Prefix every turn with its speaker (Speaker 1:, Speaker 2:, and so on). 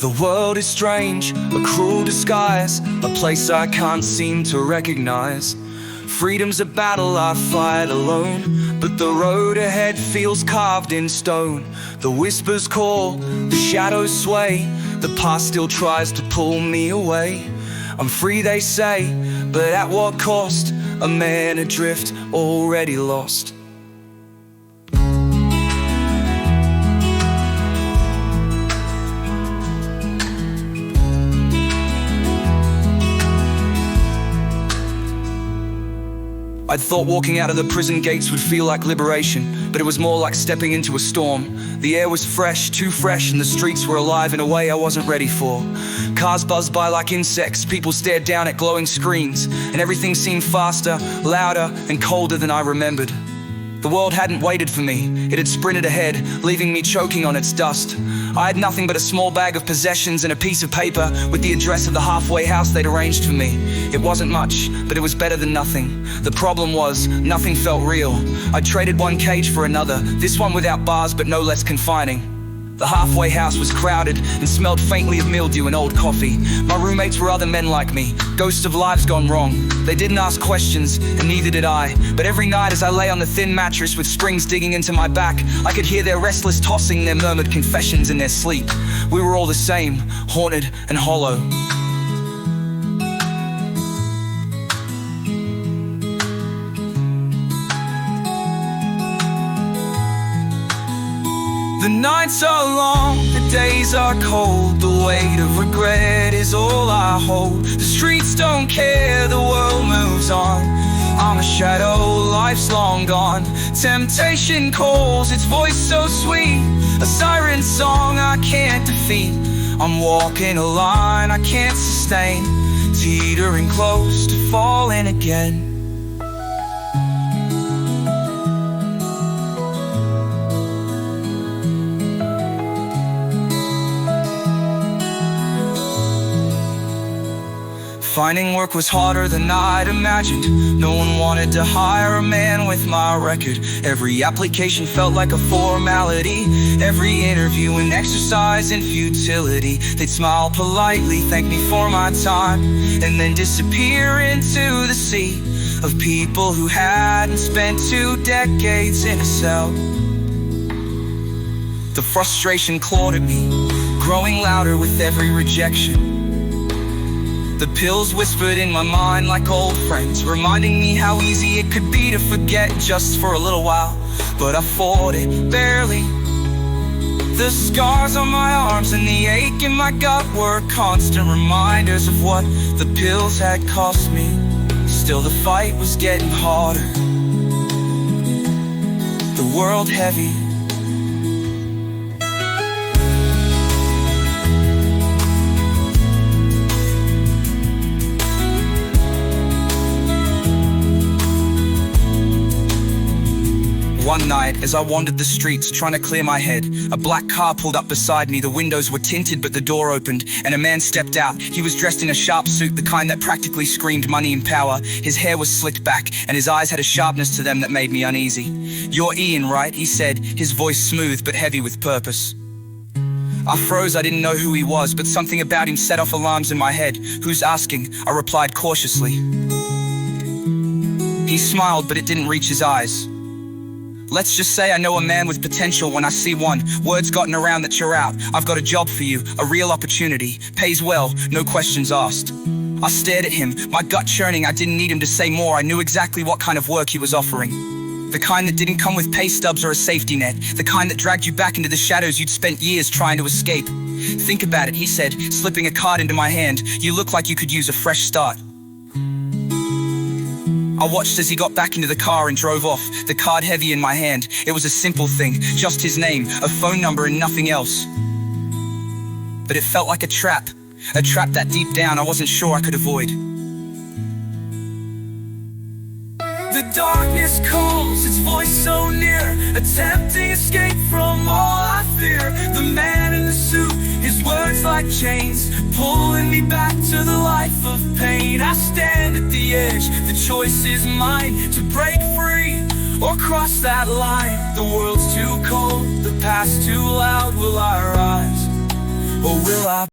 Speaker 1: The world is strange, a cruel disguise, a place I can't seem to recognize. Freedom's a battle I fight alone, but the road ahead feels carved in stone. The whispers call, the shadows sway, the past still tries to pull me away. I'm free they say, but at what cost? A man adrift, already lost. I'd thought walking out of the prison gates would feel like liberation, but it was more like stepping into a storm. The air was fresh, too fresh, and the streets were alive in a way I wasn't ready for. Cars buzzed by like insects, people stared down at glowing screens, and everything seemed faster, louder, and colder than I remembered. The world hadn't waited for me, it had sprinted ahead, leaving me choking on its dust. I had nothing but a small bag of possessions and a piece of paper with the address of the halfway house they'd arranged for me. It wasn't much, but it was better than nothing. The problem was, nothing felt real. I traded one cage for another, this one without bars but no less confining. The halfway house was crowded and smelled faintly of mildew and old coffee. My roommates were other men like me, ghosts of lives gone wrong. They didn't ask questions, and neither did I. But every night as I lay on the thin mattress with springs digging into my back, I could hear their restless tossing, their murmured confessions in their sleep. We were all the same, haunted and hollow. The nights are long, the days are cold. The weight of regret is all I hold. The streets don't care, the world moves on. I'm a shadow, life's long gone. Temptation calls, its voice so sweet, a siren song I can't defeat. I'm walking a line I can't sustain, teetering close to falling again. Finding work was harder than I'd imagined. No one wanted to hire a man with my record. Every application felt like a formality, every interview an exercise in futility. They'd smile politely, thank me for my time, and then disappear into the sea of people who hadn't spent 2 decades in a cell. The frustration clawed at me, growing louder with every rejection. The pills whispered in my mind like old friends, reminding me how easy it could be to forget just for a little while. But I fought it, barely. The scars on my arms and the ache in my gut were constant reminders of what the pills had cost me. Still the fight was getting harder, the world heavy. One night, as I wandered the streets trying to clear my head, a black car pulled up beside me. The windows were tinted but the door opened, and a man stepped out. He was dressed in a sharp suit, the kind that practically screamed money and power. His hair was slicked back, and his eyes had a sharpness to them that made me uneasy. "You're Ian, right?" he said, his voice smooth but heavy with purpose. I froze, I didn't know who he was, but something about him set off alarms in my head. "Who's asking?" I replied cautiously. He smiled, but it didn't reach his eyes. "Let's just say I know a man with potential when I see one. Word's gotten around that you're out. I've got a job for you, a real opportunity. Pays well, no questions asked." I stared at him, my gut churning. I didn't need him to say more. I knew exactly what kind of work he was offering. The kind that didn't come with pay stubs or a safety net. The kind that dragged you back into the shadows you'd spent years trying to escape. "Think about it," he said, slipping a card into my hand. "You look like you could use a fresh start." I watched as he got back into the car and drove off, the card heavy in my hand. It was a simple thing, just his name, a phone number and nothing else. But it felt like a trap that deep down I wasn't sure I could avoid. The darkness calls, its voice so near, a tempting escape from all I fear. The man in the suit, his words like chains, pulling me back to the life of pain. I stand at the edge, the choice is mine, to break free or cross that line. The world's too cold, the past too loud. Will I rise, or will I